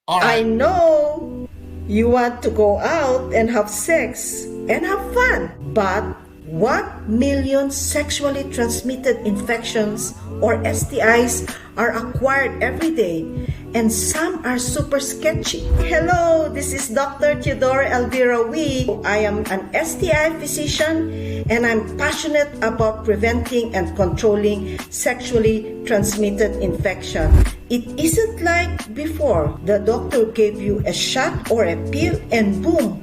All I right. know you want to go out and have sex and have fun, but 1 million sexually transmitted infections or STIs are acquired every day, and some are super sketchy. Hello, this is Dr. Theodora Elvira Wee. I am an STI physician and I'm passionate about preventing and controlling sexually transmitted infection. It isn't like before. The doctor gave you a shot or a pill and boom,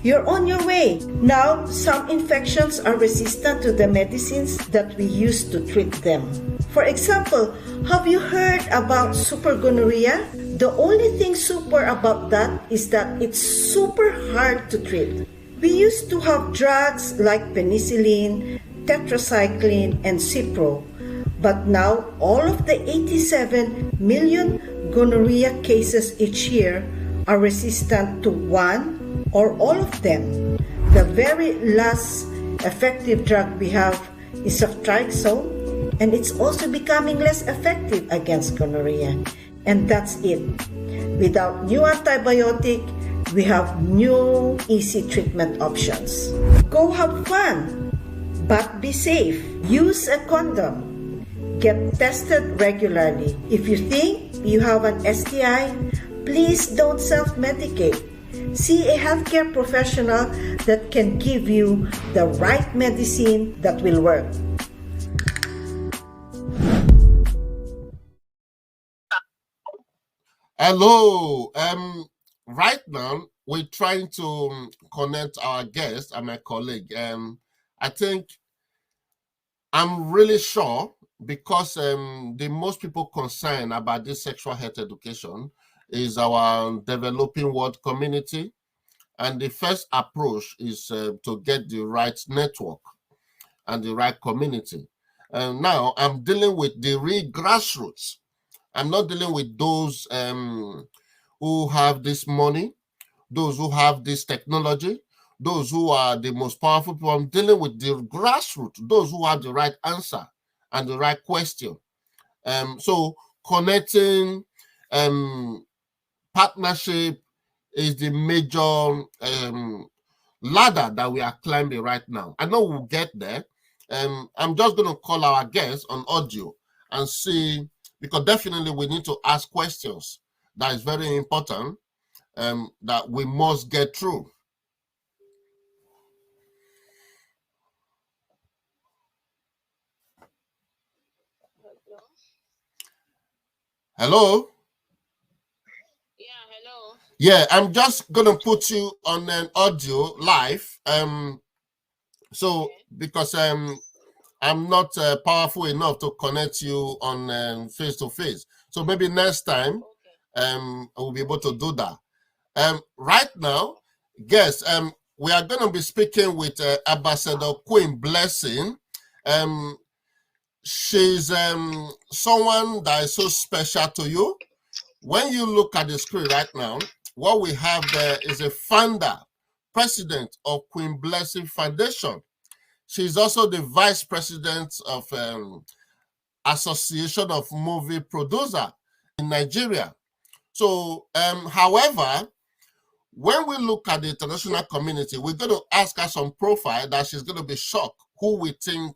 you're on your way. Now, some infections are resistant to the medicines that we use to treat them. For example, have you heard about super gonorrhea? The only thing super about that is that it's super hard to treat. We used to have drugs like penicillin, tetracycline, and Cipro. But now, all of the 87 million gonorrhea cases each year are resistant to one or all of them. The very last effective drug we have is ceftriaxone, and it's also becoming less effective against gonorrhea. And that's it. Without new antibiotic, we have new easy treatment options. Go have fun, but be safe. Use a condom. Get tested regularly. If you think you have an STI, please don't self-medicate. See a healthcare professional that can give you the right medicine that will work. Hello. Right now we're trying to connect our guest and my colleague. I think I'm really sure because the most people concerned about this sexual health education is our developing world community, and the first approach is to get the right network and the right community. And now I'm dealing with the real grassroots. I'm not dealing with those who have this money, those who have this technology, those who are the most powerful people. I'm dealing with the grassroots, those who have the right answer and the right question. So connecting partnership is the major ladder that we are climbing right now. I know we'll get there. I'm just going to call our guests on audio and see, because definitely we need to ask questions. That is very important, that we must get through. Hello? Yeah, hello. Yeah, I'm just going to put you on an audio live. So, because I'm not powerful enough to connect you on face to face. So maybe next time I will be able to do that. Right now, guys, we are going to be speaking with Ambassador Queen Blessing. She's someone that is so special to you. When you look at the screen right now, what we have there is a founder, president of Queen Blessing Foundation. She's also the vice president of Association of Movie Producer in Nigeria. So, however, when we look at the international community, we're going to ask her some profile that she's going to be shocked who we think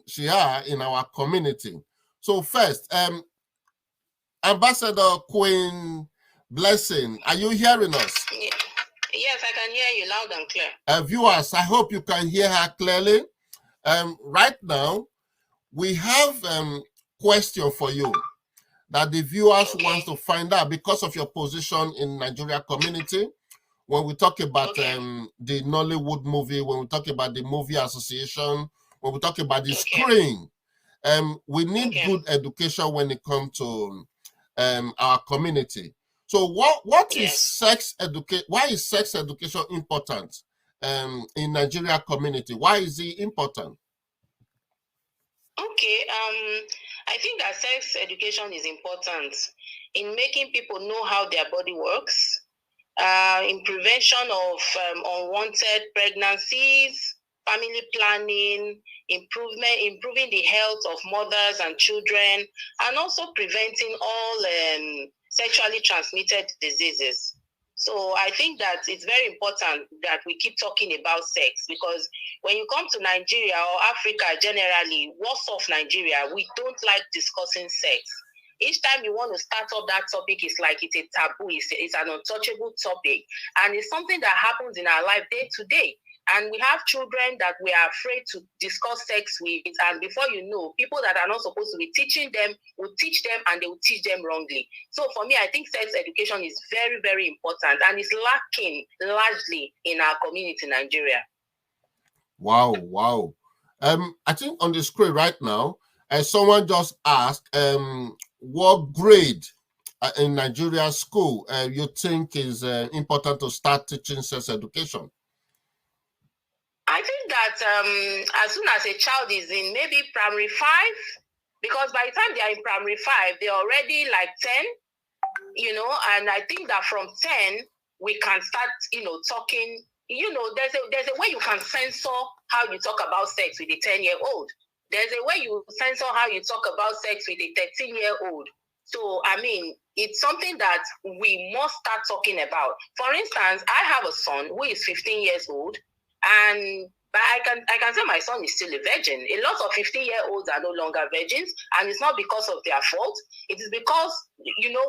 she are in our community. So first, Ambassador Queen Blessing, are you hearing us? Yes, I can hear you loud and clear. Viewers, I hope you can hear her clearly. Right now, we have question for you that the viewers want to find out because of your position in Nigeria community. When we talk about the Nollywood movie, when we talk about the movie association, when we talk about the screen, we need good education when it comes to our community. So what is sex education? Why is sex education important in Nigeria community? Why is it important? Okay, I think that sex education is important in making people know how their body works, in prevention of unwanted pregnancies, family planning, improving the health of mothers and children, and also preventing all sexually transmitted diseases. So I think that it's very important that we keep talking about sex, because when you come to Nigeria or Africa generally, worse off Nigeria, we don't like discussing sex. Each time you want to start up that topic, it's like it's a taboo, it's an untouchable topic, and it's something that happens in our life day to day. And we have children that we are afraid to discuss sex with, and before you know, people that are not supposed to be teaching them will teach them, and they will teach them wrongly. So for me, I think sex education is very, very important, and it's lacking largely in our community in Nigeria. Wow. I think on the screen right now, someone just asked, what grade in Nigeria school you think is important to start teaching sex education? I think that as soon as a child is in maybe primary 5, because by the time they are in primary 5, they're already like 10, and I think that from 10, we can start, talking. There's a way you can censor how you talk about sex with a 10-year-old. There's a way you censor how you talk about sex with a 13-year-old. So, I mean, it's something that we must start talking about. For instance, I have a son who is 15 years old, but I can say my son is still a virgin. A lot of 15-year-olds are no longer virgins, and it's not because of their fault. It is because,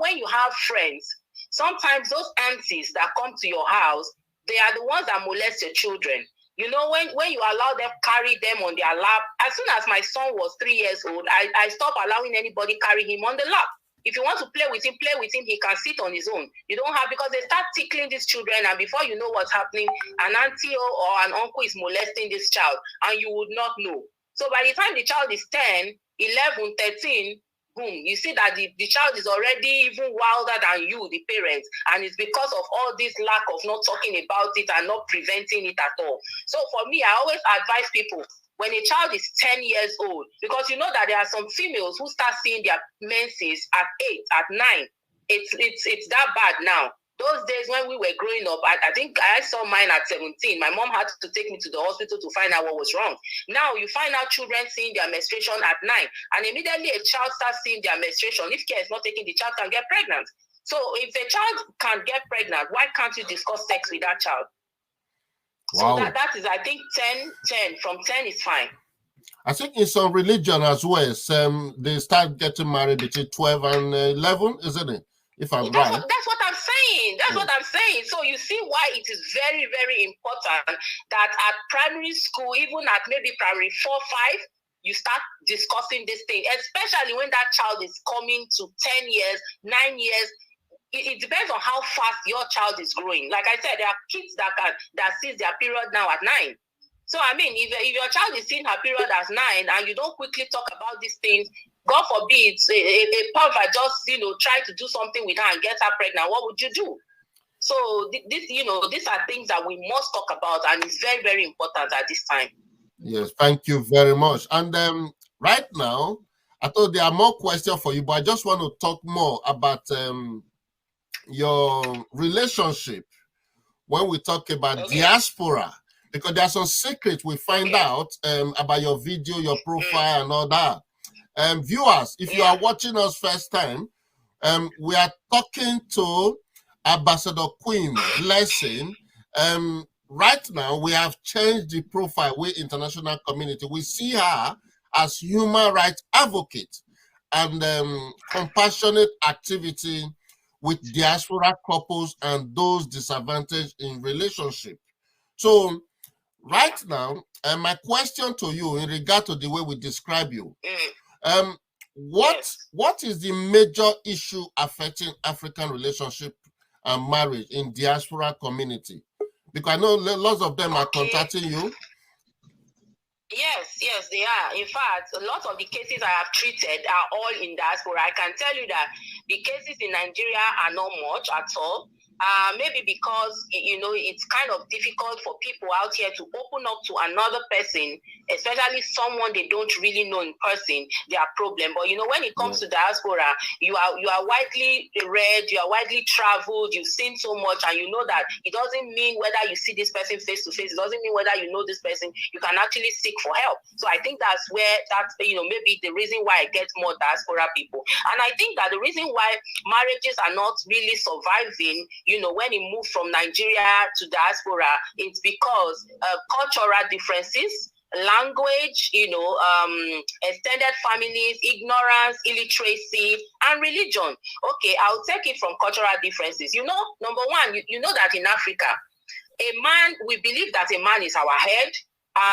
when you have friends, sometimes those aunties that come to your house, they are the ones that molest your children. When you allow them, carry them on their lap, as soon as my son was 3 years old, I stopped allowing anybody carry him on the lap. If you want to play with him, he can sit on his own. You don't have, because they start tickling these children, and before you know what's happening, an auntie or an uncle is molesting this child, and you would not know. So by the time the child is 10, 11, 13, boom, you see that the child is already even wilder than you, the parents, and it's because of all this lack of not talking about it and not preventing it at all. So for me, I always advise people, when a child is 10 years old, because you know that there are some females who start seeing their menses at 8, at 9. It's that bad now. Those days when we were growing up, I think I saw mine at 17. My mom had to take me to the hospital to find out what was wrong. Now you find out children seeing their menstruation at 9, and immediately a child starts seeing their menstruation. If care is not taken, the child can get pregnant. So if a child can get pregnant, why can't you discuss sex with that child? Wow. So that is, I think, 10. From 10 is fine. I think in some religion as well, they start getting married between 12 and 11, isn't it? If I'm right. That's what I'm saying. What I'm saying. So you see why it is very, very important that at primary school, even at maybe primary 4, 5, you start discussing this thing, especially when that child is coming to 10 years, 9 years. It depends on how fast your child is growing. Like I said, there are kids that sees their period now at 9. So I mean, if your child is seeing her period at 9 and you don't quickly talk about these things, God forbid, a pervert just try to do something with her and get her pregnant, what would you do? So these are things that we must talk about, and it's very, very important at this time. Yes, thank you very much. And right now, I thought there are more questions for you, but I just want to talk more about your relationship when we talk about Diaspora, because there's some secrets we find out about your video, your profile, and all that. Viewers, if you are watching us first time, we are talking to Ambassador Queen Blessing. Right now, we have changed the profile with international community. We see her as human rights advocate and compassionate activity with diaspora couples and those disadvantaged in relationship. So right now, my question to you in regard to the way we describe you, what is the major issue affecting African relationship and marriage in diaspora community? Because I know lots of them are contacting you. Yes, they are. In fact, a lot of the cases I have treated are all in diaspora. I can tell you that the cases in Nigeria are not much at all. maybe because, it's kind of difficult for people out here to open up to another person, especially someone they don't really know in person, their problem. But when it comes to diaspora, you are widely read, you are widely traveled, you've seen so much, and you know that it doesn't mean whether you see this person face to face, it doesn't mean whether you know this person, you can actually seek for help. So I think that's where maybe the reason why I get more diaspora people. And I think that the reason why marriages are not really surviving, when it moved from Nigeria to diaspora, it's because of cultural differences, language, extended families, ignorance, illiteracy, and religion. Okay, I'll take it from cultural differences. Number one, you know that in Africa, we believe that a man is our head,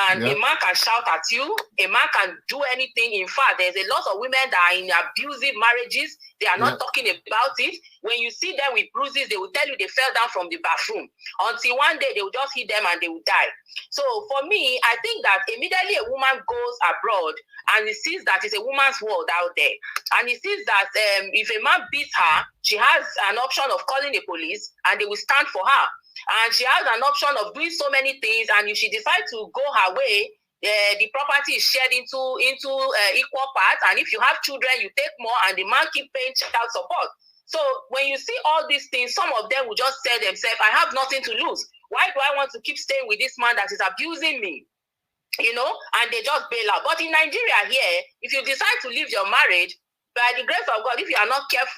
and a man can shout at you, a man can do anything. In fact, there's a lot of women that are in abusive marriages. They are not talking about it. When you see them with bruises, they will tell you they fell down from the bathroom. Until one day, they will just hit them and they will die. So for me, I think that immediately a woman goes abroad and he sees that it's a woman's world out there, and he sees that if a man beats her, she has an option of calling the police and they will stand for her. And she has an option of doing so many things, and if she decides to go her way, the property is shared into equal parts. And if you have children, you take more, and the man keep paying child support. So when you see all these things, some of them will just say themselves, I have nothing to lose. Why do I want to keep staying with this man that is abusing me? And they just bail out. But in Nigeria here, if you decide to leave your marriage, by the grace of God, if you are not careful,